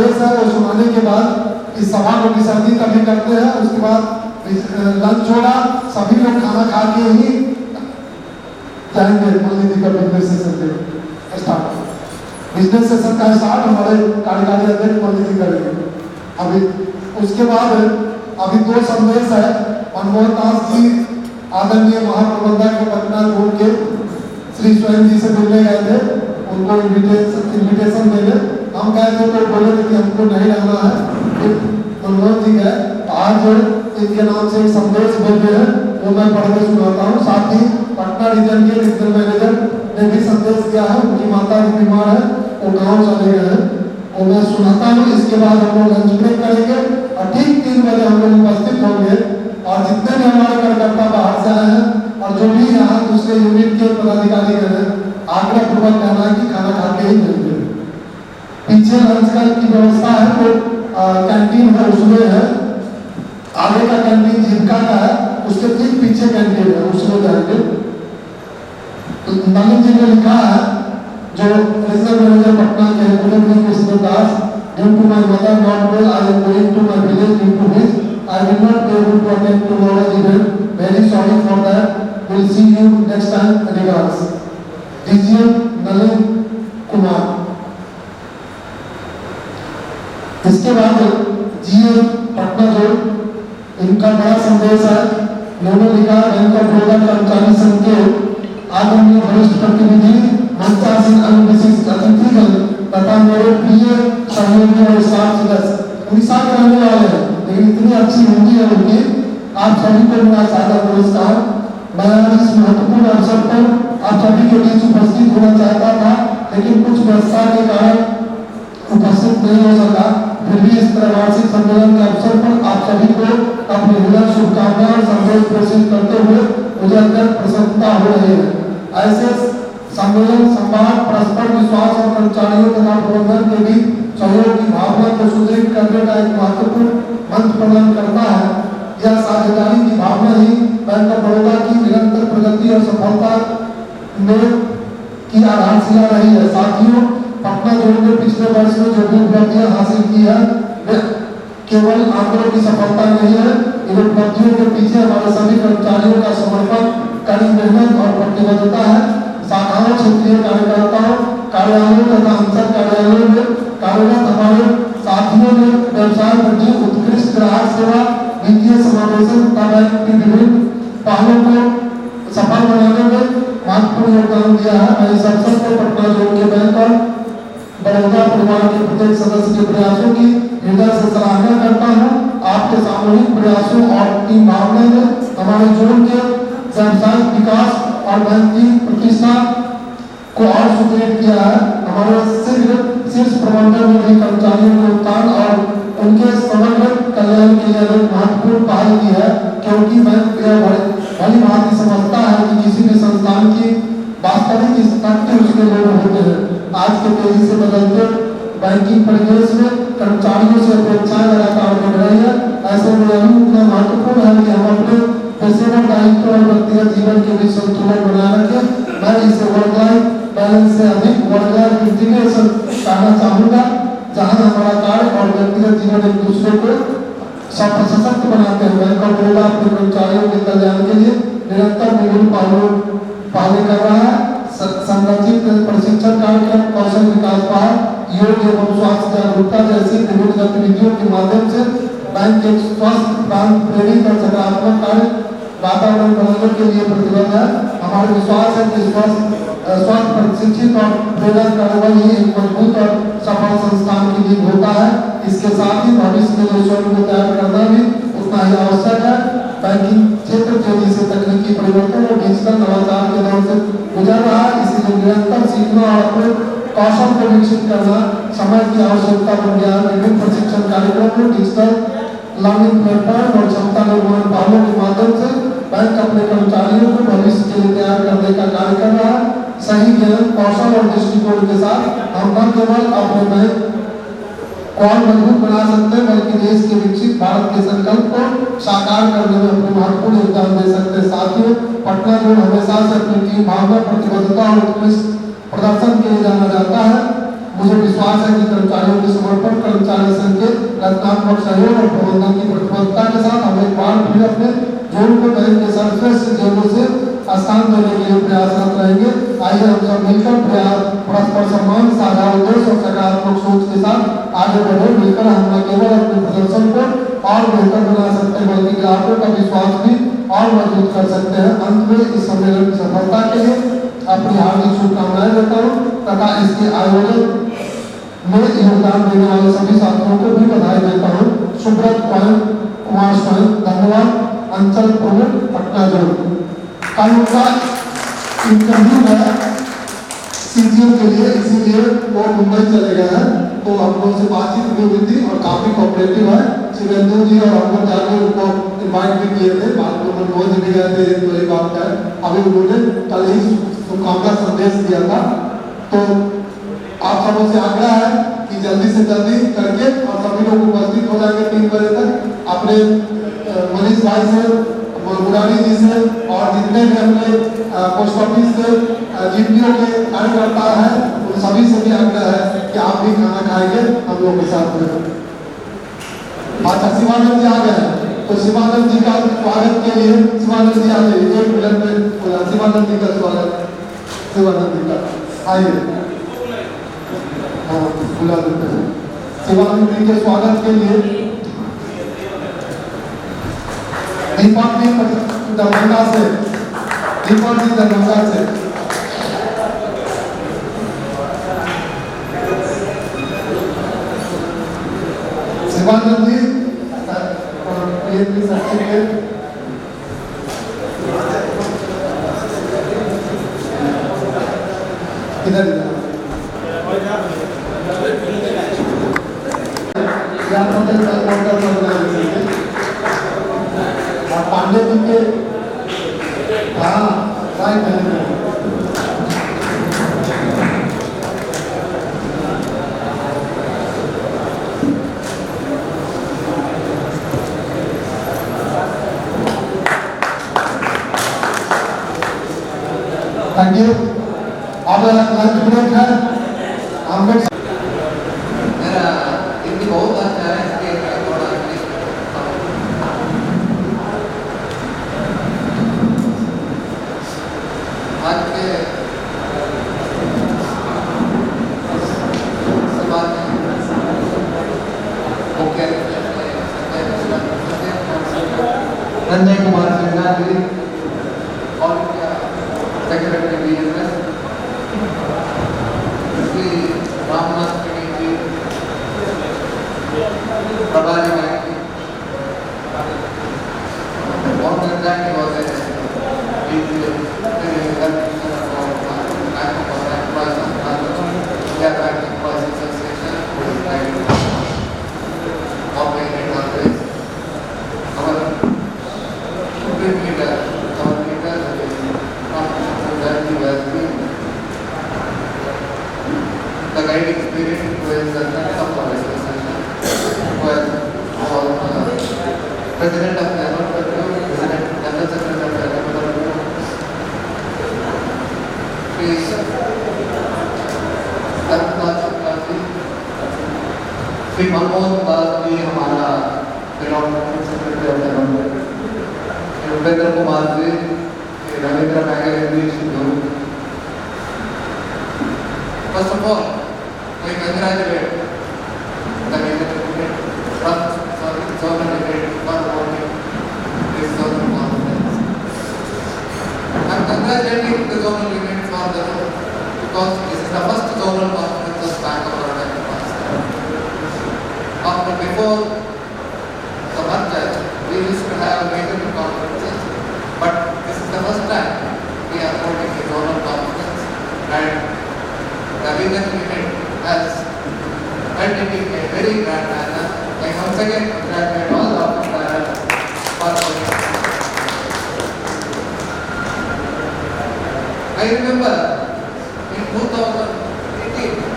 संदेश है वो सुनाने के बाद इस सभा को विसर्जित अभी करते हैं। उसके बाद लंच होगा, सभी लोग खाना खा के ही जाएंगे। मान लीजिए का business session start, business session का स्टार्ट हमारे कार्यकारी अध्यक्ष मान लीजिए करेंगे। अभी उसके बाद अभी 2 संदेश है। मनमोहन दास जी आदरणीय महाप्रबंधक के पटना रोड के श्री स्वयं जी से मिलने गए थे, उनको इन्विटेशन देने हम गए थे, तो बोले थे कि हमको नहीं रहना है। फिर मनमोहन जी गए, आज इनके नाम से एक संदेश भेजे हैं, वो मैं पढ़ के सुनाता हूँ। साथ ही पटना रीजन के रीजनल मैनेजर ने भी संदेश दिया है, उनकी माता भी बीमार है, वो गाँव चले गए हैं, वो मैं सुनाता हूँ। इसके बाद हम लोग लंच ब्रेक करेंगे और ठीक 3 बजे हम लोग उपस्थित होंगे। और जितने भी हमारे कार्यकर्ता बाहर से आए हैं और जो भी यहाँ दूसरे यूनिट के पदाधिकारी हैं, आग्रह पूर्वक कहना है कि खाना खा के ही मिलेंगे। पीछे लंच का की व्यवस्था है, वो कैंटीन है, उसमें है। आगे का कैंटीन जीविका का है, उसके ठीक पीछे कैंटीन है, उसमें जाएंगे। नलिन जी ने लिखा है, जो रीजनल मैनेजर पटना के कृष्ण दास, due to my mother not well, I am going to my village due to which I will not be able to attend tomorrow's event. Very sorry for that. We'll see you next time. Regards. DGM Nalin Kumar. इसके बाद GM Patna जोड़, इनका बड़ा संदेश है। उन्होंने लिखा, bank of Baroda कर्मचारी संघ के आदरणीय वरिष्ठ प्रतिनिधि मंचासीन अनुविशिष्ट अतिथिगण तथा मेरे प्रिय सहयोगी और स्टाफ सदस्य उड़ीसा के रहने वाले हैं, लेकिन इतनी अच्छी हिंदी है उनकी। आप सभी को मेरा सादर नमस्कार। मैं इस महत्वपूर्ण अवसर पर आप सभी के बीच उपस्थित होना चाहता था, लेकिन कुछ व्यवस्था के कारण उपस्थित नहीं हो सका। फिर भी इस त्रैवार्षिक सम्मेलन के अवसर पर आप सभी को अपनी हृदय शुभकामनाएं और संदेश प्रेषित करते हुए मुझे अत्यंत प्रसन्नता हो रही है। ऐसे सम्मेलन संवाद, परस्पर विश्वास और कर्मचारियों तथा प्रबंधन के बीच सहयोग की भावना को सुदृढ़ करने का एक महत्वपूर्ण मंच प्रदान करता है। यह साझेदारी की भावना ही बैंक ऑफ बड़ौदा की निरंतर प्रगति और सफलता में की आधारशिला रही है। साथियों, पटना जोड़ में पिछले वर्ष में जो भी उपलब्धियां हासिल की है, वे केवल आंकड़ों की सफलता नहीं है। इन उपलब्धियों के पीछे हमारे सभी कर्मचारियों का समर्पण, कड़ी मेहनत और प्रतिबद्धता है। शाखाओं, क्षेत्रीय कार्यकर्ताओं, कार्यालयों तथा अंतर कार्यालयों में कार्यरत हमारे साथियों ने व्यवसाय वृद्धि, उत्कृष्ट ग्राहक सेवा, वित्तीय समावेशन तथा बैंक की विभिन्न पहलों को सफल बनाने में महत्वपूर्ण योगदान दिया है। मैं इस अवसर पर पटना जोड़ के बैंक और बड़ौदा परिवार के प्रत्येक सदस्य के प्रयासों की हृदय से सराहना करता हूँ। आपके सामूहिक प्रयासों और टीम भावना ने हमारे जोड़ के व्यावसायिक विकास और बैंकिंग प्रतिष्ठा को और सुदृढ़ किया है। हमारे शीर्ष प्रबंधन में भी कर्मचारियों के उत्थान और उनके समग्र कल्याण के लिए महत्वपूर्ण पहल की है, क्योंकि बैंक यह भली भांति समझता है कि किसी भी संस्थान की वास्तविक स्थिति उसके लोग होते हैं। आज के तेजी से बदलते बैंकिंग परिवेश में कर्मचारियों से अपेक्षाएं लगातार बढ़ रही है। ऐसे में यह उतना महत्वपूर्ण है कि हम अपने पेशेवर दायित्व और व्यक्तिगत जीवन के बीच संतुलन बनाए रखें। मैं इसे वर्क लाइफ बैलेंस से अधिक वर्क लाइफ इंटीग्रेशन कहना चाहूँगा, जहाँ हमारा कार्य और व्यक्तिगत जीवन एक दूसरे को सशक्त बनाते हैं। बैंक ऑफ बड़ौदा अपने कर्मचारियों के कल्याण के लिए निरंतर विभिन्न पहल कर रहा है। संरचित प्रशिक्षण कार्यक्रम, कौशल विकास पहल, योग एवं स्वास्थ्य जागरूकता जैसी विभिन्न गतिविधियों के माध्यम से बैंक एक स्वस्थ, प्रांत प्रेरित और सकारात्मक कार्य वातावरण बनाने के लिए प्रतिबद्ध है। हमारे विश्वास है कि स्वस्थ, प्रशिक्षित और प्रेरक कार्यबल ही एक मजबूत और सफल संस्थान की नींव होता है। इसके साथ ही भविष्य के लिए स्वयं को तैयार करना भी उतना ही आवश्यक है। बैंकिंग क्षेत्र तेजी से तकनीकी परिवर्तन और डिजिटल नवाचार के दौर से गुजर रहा है, इसलिए निरंतर सीखना और अपने कौशल को विकसित करना समय की आवश्यकता बन गया है। विभिन्न प्रशिक्षण कार्यक्रमों, डिजिटल लर्निंग प्लेटफॉर्म और क्षमता निर्माण पहलों के माध्यम से बैंक अपने कर्मचारियों को भविष्य के लिए तैयार करने का कार्य कर रहा है। सही ज्ञान, कौशल और दृष्टिकोण के साथ हम न केवल अपने बैंक को और मजबूत बना सकते हैं, बल्कि देश के विकसित भारत के संकल्प को साकार करने में अपने महत्वपूर्ण योगदान दे सकते हैं। साथियों, पटना जोड़ हमेशा से अपनी टीम भावना, प्रतिबद्धता और उत्कृष्ट प्रदर्शन के लिए जाना जाता है। मुझे विश्वास है कि कर्मचारियों के समर्पण, कर्मचारी रचनात्मक सहयोग और प्रबंधन की प्रतिबद्धता के साथ हम एक बार फिर अपने जोन को बैंक के सर्वश्रेष्ठ जोनों से स्थान देने के लिए प्रयासरत रहेंगे। आइए हम सब मिलकर परस्पर सम्मान, साझा उद्देश्य और सकारात्मक सोच के साथ आगे बढ़े। मिलकर हम न केवल अपने प्रदर्शन को और बेहतर बना सकते हैं, बल्कि ग्राहकों का विश्वास भी और मजबूत कर सकते हैं। अंत में इस सम्मेलन की सफलता के लिए अपनी हार्दिक शुभकामनाएं देता हूँ तथा इसके आयोजन में योगदान देने वाले सभी साथियों को भी बधाई देता हूँ। सुब्रत स्वयं, कुमार स्वयं, धन्यवाद। अंचल प्रमुख पटना जोन। कल उनका इंटरव्यू है सीजीओ के लिए, इसीलिए वो मुंबई चले गए हैं, तो हम लोगों से बातचीत भी हुई थी और काफी कोऑपरेटिव है। शिवेंदु जी और हम लोग जाके उनको इन्वाइट भी किए थे, बाद में मनमोहन जी भी गए थे, तो ये बात है। अभी उन्होंने कल ही शुभकामना संदेश दिया था, तो आप सबों से आग्रह है कि जल्दी से जल्दी करके और सभी लोग उपस्थित हो जाएंगे 3 बजे तक। अपने मनीष भाई से, मुरारी जी से और जितने भी अपने पोस्ट ऑफिस से जीपीओ के कार्यकर्ता हैं, उन सभी से भी आग्रह है कि आप भी खाना खाएंगे हम लोग के साथ में। अच्छा, शिवानंद जी आ गए हैं, तो शिवानंद जी का स्वागत के लिए शिवानंद जी आ जाइए, 1 मिनट में शिवानंद जी का स्वागत। शिवानंद जी का आइए, हाँ बुला देते हैं। शिवानंद जी के स्वागत के लिए दीपक जी दरभंगा से, दीपक जी दरभंगा से, शिवानंद जी सर्टिफिकेट इधर पांडे जी के, हाँ राइट है। Thank you. अब लंच ब्रेक है, हम लोग मेरा हिंदी बहुत अच्छा है, इसलिए थोड़ा आज के सभा में मुख्य संजय कुमार सिन्हा जी और सेक्रेटरी बीएसएस श्री रामनाथ जी, प्रभारी बैंक और निर्धारण की वजह से the guiding spirit was the next of our session was President of the President, General Secretary of the Please Shri Manmohan Das ji हमारा secretary of government, Upendra Kumar ji, Ravindra Nagar ji, First of all, we congratulate the Executive Trust Zonal Unit for holding this zonal conference. I am congratulating the zonal unit for the because this is the first zonal conference of Bank of Baroda in Pakistan. After before the merger, we used to have major conferences, but this is the first time we are holding a zonal conference, and the regional unit has held it in a very grand manner. I once again congratulate all the officers for holding it. I remember in 2018,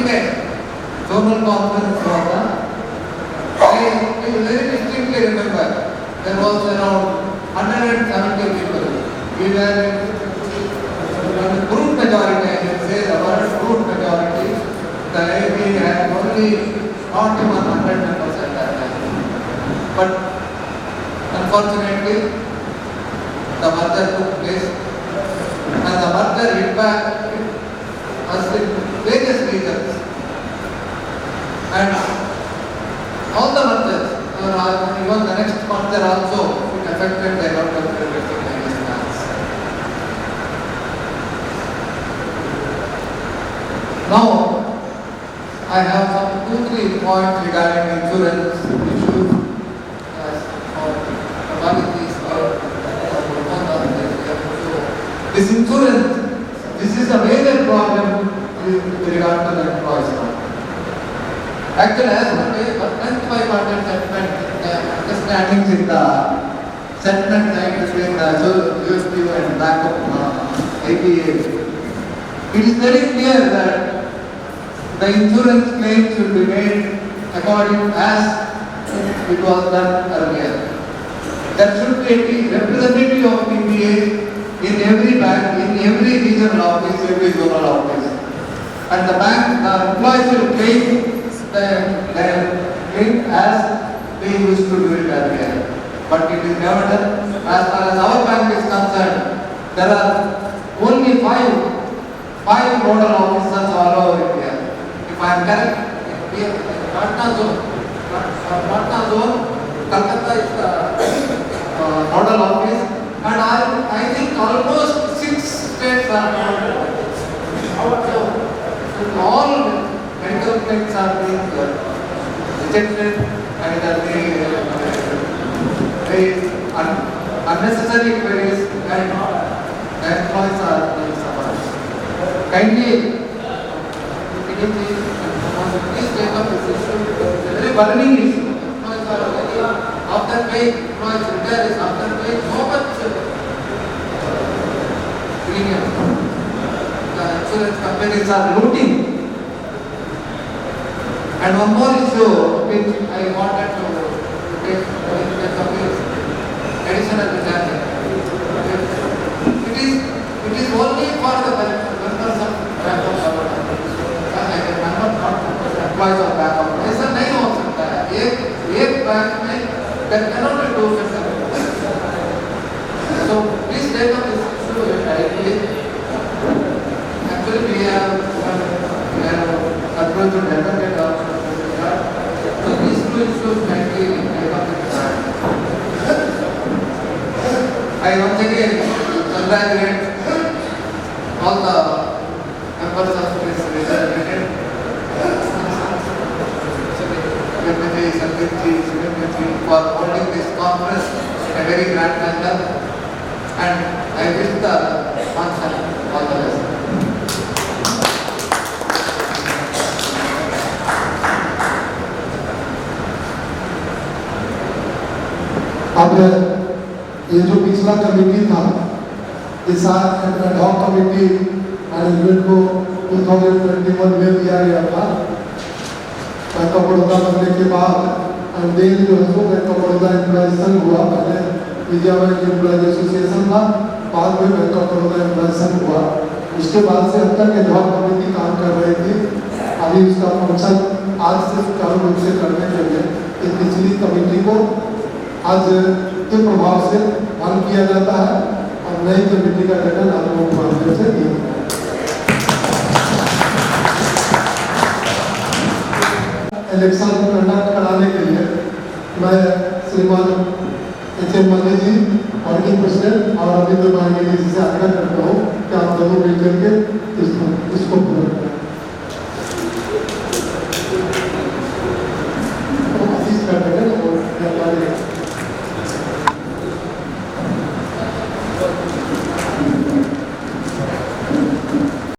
में zonal conference हुआ था. I very distinctly remember there was around 170 people Even brute majority, I can say the word brute majority, the AP had only not even 100 members at that time. But unfortunately, the merger took place, and the merger impacted us in various regions. And all the mergers, even the next merger also, it affected the economic recognized plans. Now, I have some 2-3 points regarding insurance issues as this insurance, this is a major problem with regard to the employees now. Actually, as per the 25% settlement, understandings in the settlement side between the USPO and backup APA, it is very clear that the insurance claim should be made according as it was done earlier. There should be a representative of PPA in every bank, in every regional office, every zonal office. And the bank, the employees will claim their claim as they used to do it earlier. But it is never done. As far as our bank is concerned, there are only five nodal officers all over India. If I am correct, Patna zone, Calcutta is the nodal office, and I think almost 6 states are nodal offices. All medical claims are being rejected, and unnecessary queries, and employees are being suffered. Kindly, please take up this issue. It's a very burning issue. Employees are very after paying, employees retire is after paying so much premium. The insurance companies are looting. And one more issue which I wanted to take up is additional retirement. It is only for the members of backup government. Employees of backup. ऐसा नहीं हो सकता है. एक bank में there cannot be 2 facilities. So please take up this issue directly. Actually, we have approached the delegate of so these 2 issues can be take up with time. I once again congratulate all the members of this representative. For holding this conference in a very grand manner, and I wish the function all the best. अब ये जो पिछला committee था, इस ad hoc committee management को 2021 में दिया गया था। बैंक ऑफ बड़ौदा बनने के बाद देन जो है वो बैंक ऑफ बड़ौदा एम्प्लॉयज संघ हुआ। पहले विजया बैंक एम्प्लॉयज एसोसिएशन था, बाद में बैंक ऑफ बड़ौदा एम्प्लॉयज संघ हुआ। उसके बाद से अब तक एडहॉक कमेटी काम कर रही थी। अभी उसका फंक्शन आज से चालू रूप से करने के लिए एक पिछली कमेटी को आज के प्रभाव से बंद किया जाता है और नई कमेटी का गठन आप लोगों के माध्यम से किया जाता है। इलेक्शन कंडक्ट कराने के लिए मैं श्रीमान एच.एम. मल्ले जी, वर्किंग प्रेसिडेंट, और रविंद्र मांगेली जी से आग्रह करता हूँ कि आप दोनों मिलकर के इस